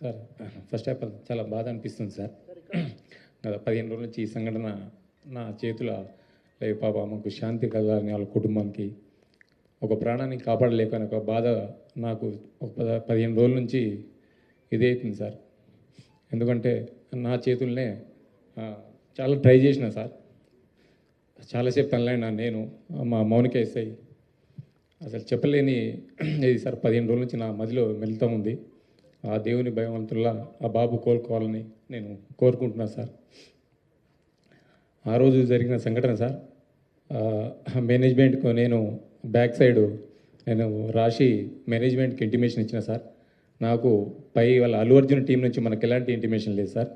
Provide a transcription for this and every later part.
Sir first of all చాలా బాధ అనిపిస్తుంది సార్. గత 15 రోజుల నుంచి ఈ సంఘటన నా చేతుల లేవు. పాప మాకు శాంతి కలగాలని వాళ్ళ కుటుంబానికి ఒక ప్రాణాన్ని కాపాడలేకని ఒక బాధ నాకు ఒక 15 రోజుల నుంచి ఇదే అవుతుంది సార్. ఎందుకంటే నా చేతుల్నే చాలా ట్రై చేసిన సార్. చాలాసేపు తనలైనా నేను మా మౌనిక ఎస్ఐ అసలు చెప్పలేని ఇది సార్. 15 రోజుల నుంచి నా మదిలో మెలుతా ఉంది. ఆ దేవుని భగవంతుల్లా ఆ బాబు కోలుకోవాలని నేను కోరుకుంటున్నాను సార్. ఆ రోజు జరిగిన సంఘటన సార్, మేనేజ్మెంట్కు నేను బ్యాక్ సైడ్ నేను రాసి మేనేజ్మెంట్కి ఇంటిమేషన్ ఇచ్చిన సార్. నాకు పై వాళ్ళ అల్లు అర్జున్ టీం నుంచి మనకు ఎలాంటి ఇంటిమేషన్ లేదు సార్.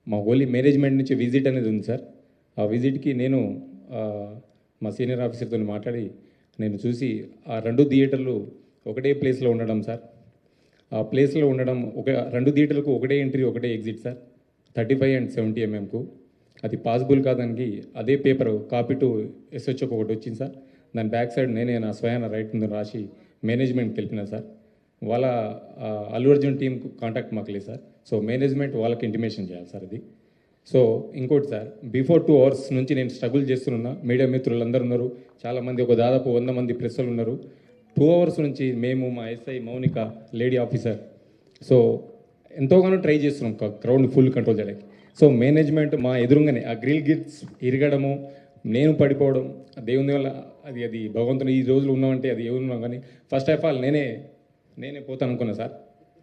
మా ఓన్లీ మేనేజ్మెంట్ నుంచి విజిట్ అనేది ఉంది సార్. ఆ విజిట్కి నేను మా సీనియర్ ఆఫీసర్తో మాట్లాడి నేను చూసి ఆ 2 థియేటర్లు ఒకటే ప్లేస్లో ఉండడం సార్. ఆ ప్లేస్లో ఉండడం 2 థియేటర్లకు ఒకటే ఎంట్రీ ఒకటే ఎగ్జిట్ సార్. 35 and 70 mm అది పాసిబుల్ కాదానికి అదే పేపర్ కాపీ టు SHOకి ఒకటి వచ్చింది సార్. దాని బ్యాక్ సైడ్ నేనే నా స్వయాన రైట్ ముందు రాసి మేనేజ్మెంట్కి వెళ్ళిన సార్. వాళ్ళ అల్లు అర్జున్ టీంకు కాంటాక్ట్ మాకు లేదు సార్. సో మేనేజ్మెంట్ వాళ్ళకి ఇంటిమేషన్ చేయాలి సార్ అది. సో ఇంకోటి సార్, బిఫోర్ 2 hours నుంచి నేను స్ట్రగుల్ చేస్తున్నా. మీడియా మిత్రులు అందరూ ఉన్నారు, చాలామంది, ఒక దాదాపు 100 మంది ప్రెస్సులు ఉన్నారు. 2 hours నుంచి మేము, మా SI Mounika lady officer, so ఎంతోగానో ట్రై చేస్తున్నాం క్రౌడ్ ఫుల్ కంట్రోల్ చేయడానికి. సో మేనేజ్మెంట్ మా ఎదురుగానే ఆ గ్రిల్ గిట్స్ ఇరగడము, నేను పడిపోవడం, దేవుని వల్ల అది భగవంతుని ఈ రోజులు ఉన్నామంటే అది ఎవరున్నాం. కానీ ఫస్ట్ ఆఫ్ ఆల్ నేనే పోతాను అనుకున్నా సార్.